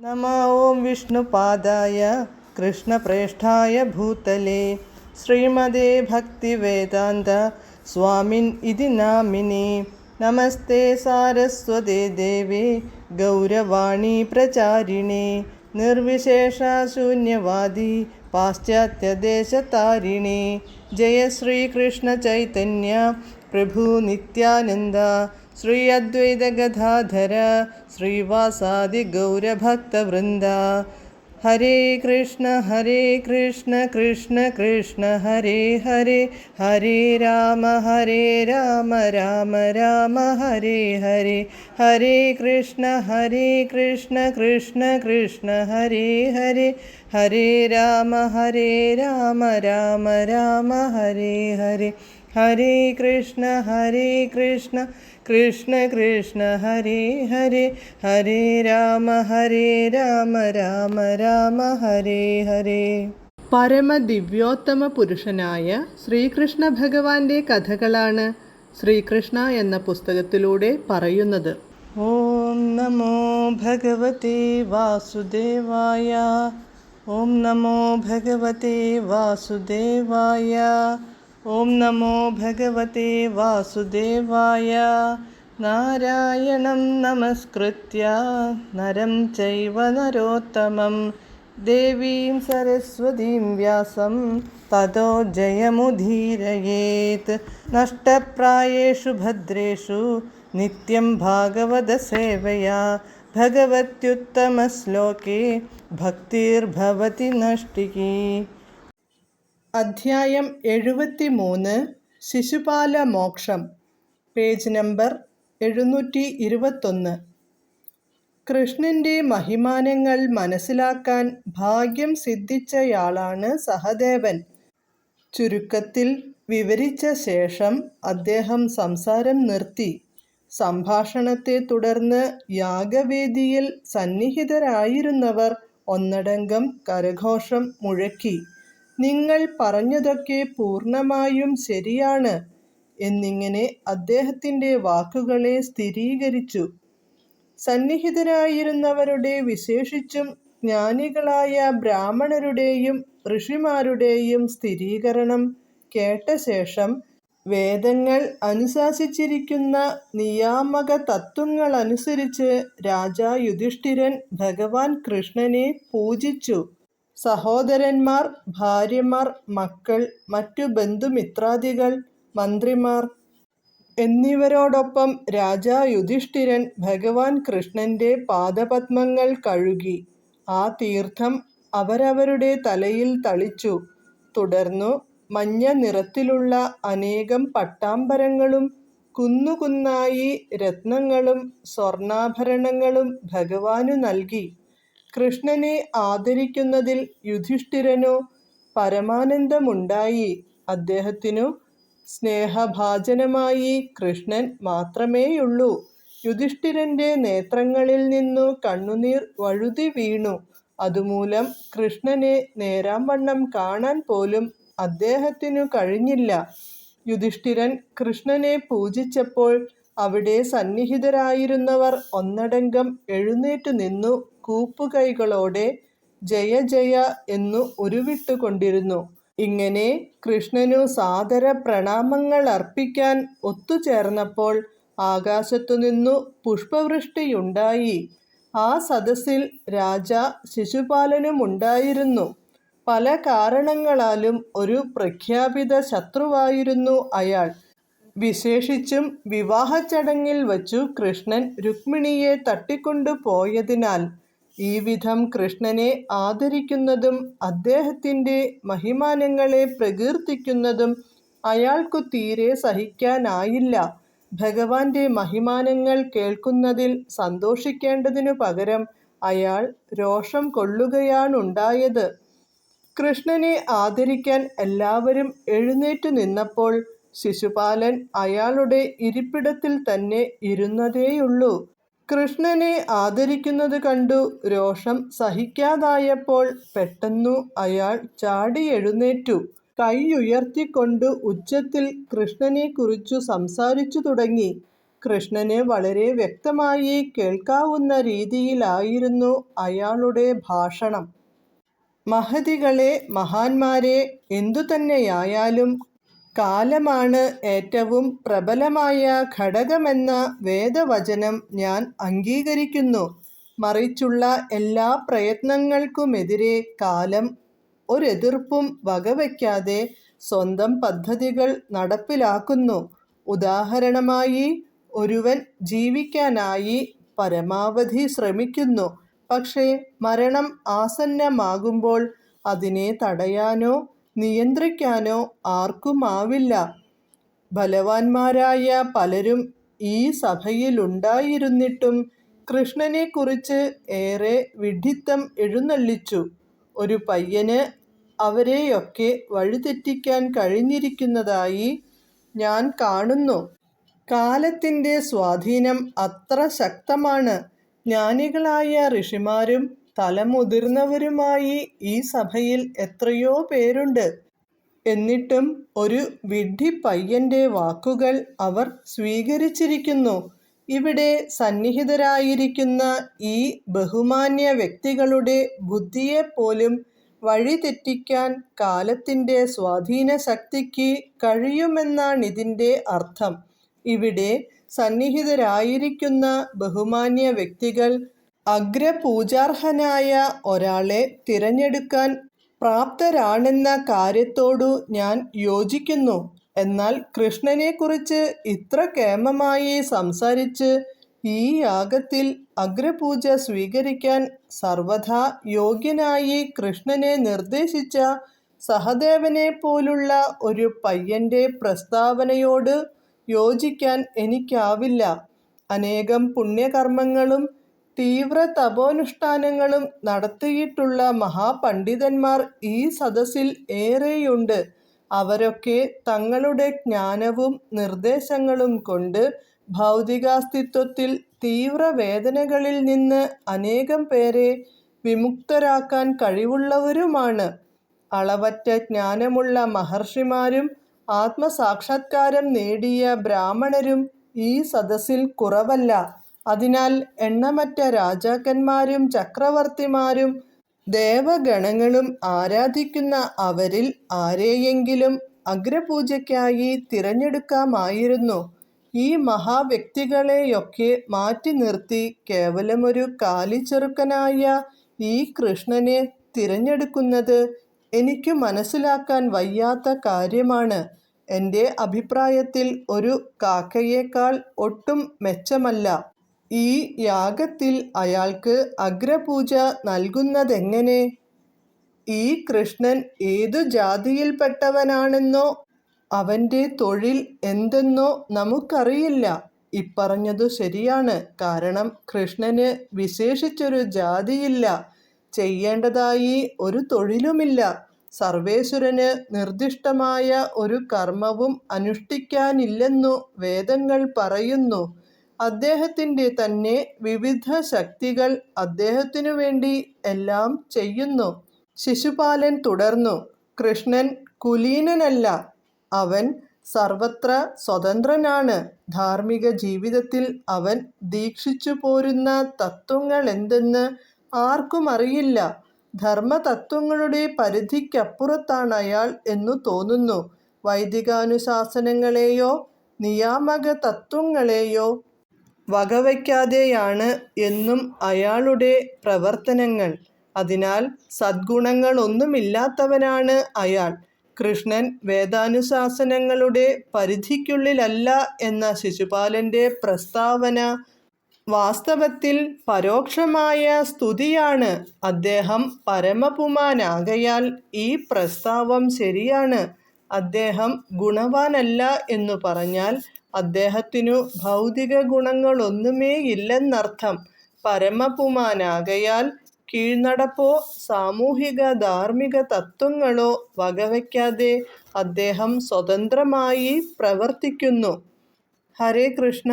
नमः ॐ विष्णुपादाय कृष्णप्रेष्ठाय भूतले श्रीमदे भक्तिवेदान्त स्वामिन् इति नामिने। नमस्ते सारस्वते देवे गौरवाणी प्रचारिणे निर्विशेषशून्यवादी पाश्चात्यदेशतारिणे। जय श्रीकृष्ण चैतन्य प्रभु नित्यानन्द श्री अद्वैत गदाधर श्रीवासादि गौरभक्तवृन्द। हरे कृष्ण कृष्ण कृष्ण हरे हरे, हरे राम राम राम हरे हरे। हरे कृष्ण कृष्ण कृष्ण हरे हरे, हरे राम राम राम हरे हरे। हरे कृष्ण कृष्ण कृष्ण हरे हरे, हरे राम राम ഹരേ ഹരേ. പരമദിവ്യോത്തമ പുരുഷനായ ശ്രീകൃഷ്ണ ഭഗവാന്റെ കഥകളാണ് ശ്രീകൃഷ്ണ എന്ന പുസ്തകത്തിലൂടെ പറയുന്നത്. ഓം നമോ ഭഗവതേ വാസുദേവായ, ഓം നമോ ഭഗവതേ വാസുദേവായ, ഓം നമോ ഭഗവതേ വാസുദേവായ. നാരായണം നമസ്കൃത്യ നരം ചൈവ നരോത്തമം ദേവീം സരസ്വതീം വ്യാസം തതോ ജയമുദീരയേത്. നഷ്ടപ്രായേഷു ഭദ്രേഷു നിത്യം ഭാഗവത സേവയാ ഭഗവത്യുത്തമശ്ലോകേ ഭക്തിർഭവതി നഷ്ടികീ. അധ്യായം 73 ശിശുപാല മോക്ഷം, പേജ് നമ്പർ 721. കൃഷ്ണന്റെ മഹിമാനങ്ങൾ മനസ്സിലാക്കാൻ ഭാഗ്യം സിദ്ധിച്ചയാളാണ് സഹദേവൻ. ചുരുക്കത്തിൽ വിവരിച്ച ശേഷം അദ്ദേഹം സംസാരം നിർത്തി. സംഭാഷണത്തെ തുടർന്ന് യാഗവേദിയിൽ സന്നിഹിതരായിരുന്നവർ ഒന്നടങ്കം കരഘോഷം മുഴക്കി. നിങ്ങൾ പറഞ്ഞതൊക്കെ പൂർണ്ണമായും ശരിയാണ് എന്നിങ്ങനെ അദ്ദേഹത്തിൻ്റെ വാക്കുകളെ സ്ഥിരീകരിച്ചു. സന്നിഹിതരായിരുന്നവരുടെ, വിശേഷിച്ചും ജ്ഞാനികളായ ബ്രാഹ്മണരുടെയും ഋഷിമാരുടെയും സ്ഥിരീകരണം കേട്ട ശേഷം വേദങ്ങൾ അനുശാസിച്ചിരിക്കുന്ന നിയാമക തത്വങ്ങളനുസരിച്ച് രാജാ യുധിഷ്ഠിരൻ ഭഗവാൻ കൃഷ്ണനെ പൂജിച്ചു. സഹോദരന്മാർ, ഭാര്യമാർ, മക്കൾ, മറ്റു ബന്ധുമിത്രാദികൾ, മന്ത്രിമാർ എന്നിവരോടൊപ്പം രാജാ യുധിഷ്ഠിരൻ ഭഗവാൻ കൃഷ്ണന്റെ പാദപദ്മങ്ങൾ കഴുകി. ആ തീർത്ഥം അവരവരുടെ തലയിൽ തളിച്ചു. തുടർന്നു മഞ്ഞ നിറത്തിലുള്ള അനേകം പട്ടാംബരങ്ങളും കുന്നുകുന്നായി രത്നങ്ങളും സ്വർണാഭരണങ്ങളും ഭഗവാനു നൽകി. കൃഷ്ണനെ ആദരിക്കുന്നതിൽ യുധിഷ്ഠിരനു പരമാനന്ദമുണ്ടായി. അദ്ദേഹത്തിനു സ്നേഹഭാജനമായി കൃഷ്ണൻ മാത്രമേയുള്ളൂ. യുധിഷ്ഠിരന്റെ നേത്രങ്ങളിൽ നിന്നു കണ്ണുനീർ വഴുതി വീണു. അതുമൂലം കൃഷ്ണനെ നേരാംവണ്ണം കാണാൻ പോലും അദ്ദേഹത്തിനു കഴിഞ്ഞില്ല. യുധിഷ്ഠിരൻ കൃഷ്ണനെ പൂജിച്ചപ്പോൾ അവിടെ സന്നിഹിതരായിരുന്നവർ ഒന്നടങ്കം എഴുന്നേറ്റു നിന്നു കൂപ്പുകൈകളോടെ ജയ ജയ എന്നു ഉരുവിട്ടുകൊണ്ടിരുന്നു. ഇങ്ങനെ കൃഷ്ണനു സാദര പ്രണാമങ്ങൾ അർപ്പിക്കാൻ ഒത്തുചേർന്നപ്പോൾ ആകാശത്തുനിന്നു പുഷ്പവൃഷ്ടിയുണ്ടായി. ആ സദസ്സിൽ രാജാ ശിശുപാലനുമുണ്ടായിരുന്നു. പല കാരണങ്ങളാലും ഒരു പ്രഖ്യാപിത ശത്രുവായിരുന്നു അയാൾ. വിശേഷിച്ചും വിവാഹച്ചടങ്ങിൽ വച്ചു കൃഷ്ണൻ രുക്മിണിയെ തട്ടിക്കൊണ്ടു പോയതിനാൽ ഈ വിധം കൃഷ്ണനെ ആദരിക്കുന്നതും അദ്ദേഹത്തിൻ്റെ മഹിമാനങ്ങളെ പ്രകീർത്തിക്കുന്നതും അയാൾക്കു തീരെ സഹിക്കാനായില്ല. ഭഗവാന്റെ മഹിമാനങ്ങൾ കേൾക്കുന്നതിൽ സന്തോഷിക്കേണ്ടതിനു പകരം അയാൾ രോഷം കൊള്ളുകയാണുണ്ടായത്. കൃഷ്ണനെ ആദരിക്കാൻ എല്ലാവരും എഴുന്നേറ്റു നിന്നപ്പോൾ ശിശുപാലൻ അയാളുടെ ഇരിപ്പിടത്തിൽ തന്നെ ഇരുന്നതേയുള്ളൂ. കൃഷ്ണനെ ആദരിക്കുന്നത് കണ്ടു രോഷം സഹിക്കാതായപ്പോൾ പെട്ടെന്നു അയാൾ ചാടി എഴുന്നേറ്റു. കൈയുയർത്തിക്കൊണ്ടു ഉച്ചത്തിൽ കൃഷ്ണനെക്കുറിച്ചു സംസാരിച്ചു തുടങ്ങി. കൃഷ്ണന് വളരെ വ്യക്തമായി കേൾക്കാവുന്ന രീതിയിലായിരുന്നു അയാളുടെ ഭാഷണം. മഹതികളെ, മഹാന്മാരെ, എന്തുതന്നെയായാലും കാലമാണ് ഏറ്റവും പ്രബലമായ ഘടകമെന്ന വേദവചനം ഞാൻ അംഗീകരിക്കുന്നു. മറിച്ചുള്ള എല്ലാ പ്രയത്നങ്ങൾക്കുമെതിരെ കാലം ഒരെതിർപ്പും വകവയ്ക്കാതെ സ്വന്തം പദ്ധതികൾ നടപ്പിലാക്കുന്നു. ഉദാഹരണമായി, ഒരുവൻ ജീവിക്കാനായി പരമാവധി ശ്രമിക്കുന്നു. പക്ഷേ മരണം ആസന്നമാകുമ്പോൾ അതിനെ തടയാനോ നിയന്ത്രിക്കാനോ ആർക്കുമാവില്ല. ബലവാന്മാരായ പലരും ഈ സഭയിലുണ്ടായിരുന്നിട്ടും കൃഷ്ണനെക്കുറിച്ച് ഏറെ വിഡ്ഢിത്തം എഴുന്നള്ളിച്ചു. ഒരു പയ്യന് അവരെയൊക്കെ വഴിതെറ്റിക്കാൻ കഴിഞ്ഞിരിക്കുന്നതായി ഞാൻ കാണുന്നു. കാലത്തിൻ്റെ സ്വാധീനം അത്ര ശക്തമാണ്. ജ്ഞാനികളായ ഋഷിമാരും തലമുതിർന്നവരുമായി ഈ സഭയിൽ എത്രയോ പേരുണ്ട്. എന്നിട്ടും ഒരു വിഡ്ഢിപ്പയ്യൻ്റെ വാക്കുകൾ അവർ സ്വീകരിച്ചിരിക്കുന്നു. ഇവിടെ സന്നിഹിതരായിരിക്കുന്ന ഈ ബഹുമാന്യ വ്യക്തികളുടെ ബുദ്ധിയെപ്പോലും വഴിതെറ്റിക്കാൻ കാലത്തിൻ്റെ സ്വാധീനശക്തിക്ക് കഴിയുമെന്നാണിതിൻ്റെ അർത്ഥം. ഇവിടെ സന്നിഹിതരായിരിക്കുന്ന ബഹുമാന്യ വ്യക്തികൾ അഗ്രപൂജാർഹനായ ഒരാളെ തിരഞ്ഞെടുക്കാൻ പ്രാപ്തരാണെന്ന കാര്യത്തോടു ഞാൻ യോജിക്കുന്നു. എന്നാൽ കൃഷ്ണനെക്കുറിച്ച് ഇത്ര കേമമായി സംസാരിച്ച് ഈ യാഗത്തിൽ അഗ്രപൂജ സ്വീകരിക്കാൻ സർവഥാ യോഗ്യനായി കൃഷ്ണനെ നിർദ്ദേശിച്ച സഹദേവനെപ്പോലുള്ള ഒരു പയ്യൻ്റെ പ്രസ്താവനയോട് യോജിക്കാൻ എനിക്കാവില്ല. അനേകം പുണ്യകർമ്മങ്ങളും തീവ്ര തപോനുഷ്ഠാനങ്ങളും നടത്തിയിട്ടുള്ള മഹാപണ്ഡിതന്മാർ ഈ സദസ്സിൽ ഏറെയുണ്ട്. അവരൊക്കെ തങ്ങളുടെ ജ്ഞാനവും നിർദ്ദേശങ്ങളും കൊണ്ട് ഭൗതികാസ്തിത്വത്തിൽ തീവ്രവേദനകളിൽ നിന്ന് അനേകം പേരെ വിമുക്തരാക്കാൻ കഴിവുള്ളവരുമാണ്. അളവറ്റ ജ്ഞാനമുള്ള മഹർഷിമാരും ആത്മസാക്ഷാത്കാരം നേടിയ ബ്രാഹ്മണരും ഈ സദസ്സിൽ കുറവല്ല. അതിനാൽ എണ്ണമറ്റ രാജാക്കന്മാരും ചക്രവർത്തിമാരും ദേവഗണങ്ങളും ആരാധിക്കുന്ന അവരിൽ ആരെയെങ്കിലും അഗ്രപൂജയ്ക്കായി തിരഞ്ഞെടുക്കാമായിരുന്നു. ഈ മഹാവ്യക്തികളെയൊക്കെ മാറ്റി നിർത്തി കേവലമൊരു കാലിച്ചെറുക്കനായ ഈ കൃഷ്ണനെ തിരഞ്ഞെടുക്കുന്നത് എനിക്ക് മനസ്സിലാക്കാൻ വയ്യാത്ത കാര്യമാണ്. എൻ്റെ അഭിപ്രായത്തിൽ ഒരു കാക്കയേക്കാൾ ഒട്ടും മെച്ചമല്ല. ഈ യാഗത്തിൽ അയാൾക്ക് അഗ്രപൂജ നൽകുന്നതെങ്ങനെ? ഈ കൃഷ്ണൻ ഏതു ജാതിയിൽപ്പെട്ടവനാണെന്നോ അവൻ്റെ തൊഴിൽ എന്തെന്നോ നമുക്കറിയില്ല. ഇപ്പറഞ്ഞതു ശരിയാണ്. കാരണം കൃഷ്ണന് വിശേഷിച്ചൊരു ജാതിയില്ല, ചെയ്യേണ്ടതായി ഒരു തൊഴിലുമില്ല. സർവേശ്വരന് നിർദ്ദിഷ്ടമായ ഒരു കർമ്മവും അനുഷ്ഠിക്കാനില്ലെന്നു വേദങ്ങൾ പറയുന്നു. അദ്ദേഹത്തിൻ്റെ തന്നെ വിവിധ ശക്തികൾ അദ്ദേഹത്തിനു വേണ്ടി എല്ലാം ചെയ്യുന്നു. ശിശുപാലൻ തുടർന്നു, കൃഷ്ണൻ കുലീനനല്ല, അവൻ സർവത്ര സ്വതന്ത്രനാണ്. ധാർമ്മിക ജീവിതത്തിൽ അവൻ ദീക്ഷിച്ചു പോരുന്ന തത്വങ്ങളെന്തെന്ന് ആർക്കും അറിയില്ല. ധർമ്മതത്വങ്ങളുടെ പരിധിക്കപ്പുറത്താണയാൾ എന്നു തോന്നുന്നു. വൈദികാനുശാസനങ്ങളെയോ നിയാമക തത്വങ്ങളെയോ വകവയ്ക്കാതെയാണ് എന്നും അയാളുടെ പ്രവർത്തനങ്ങൾ. അതിനാൽ സദ്ഗുണങ്ങളൊന്നുമില്ലാത്തവനാണ് അയാൾ. കൃഷ്ണൻ വേദാനുശാസനങ്ങളുടെ പരിധിക്കുള്ളിലല്ല എന്ന ശിശുപാലൻ്റെ പ്രസ്താവന വാസ്തവത്തിൽ പരോക്ഷമായ സ്തുതിയാണ്. അദ്ദേഹം പരമപുമാനാകയാൽ ഈ പ്രസ്താവം ശരിയാണ്. അദ്ദേഹം ഗുണവാനല്ല എന്നു പറഞ്ഞാൽ അദ്ദേഹത്തിനു ഭൗതിക ഗുണങ്ങളൊന്നുമേയില്ലെന്നർത്ഥം. പരമപുമാനാകയാൽ കീഴ്നടപ്പോ സാമൂഹിക ധാർമ്മിക തത്വങ്ങളോ വകവയ്ക്കാതെ അദ്ദേഹം സ്വതന്ത്രമായി പ്രവർത്തിക്കുന്നു. ഹരേ കൃഷ്ണ.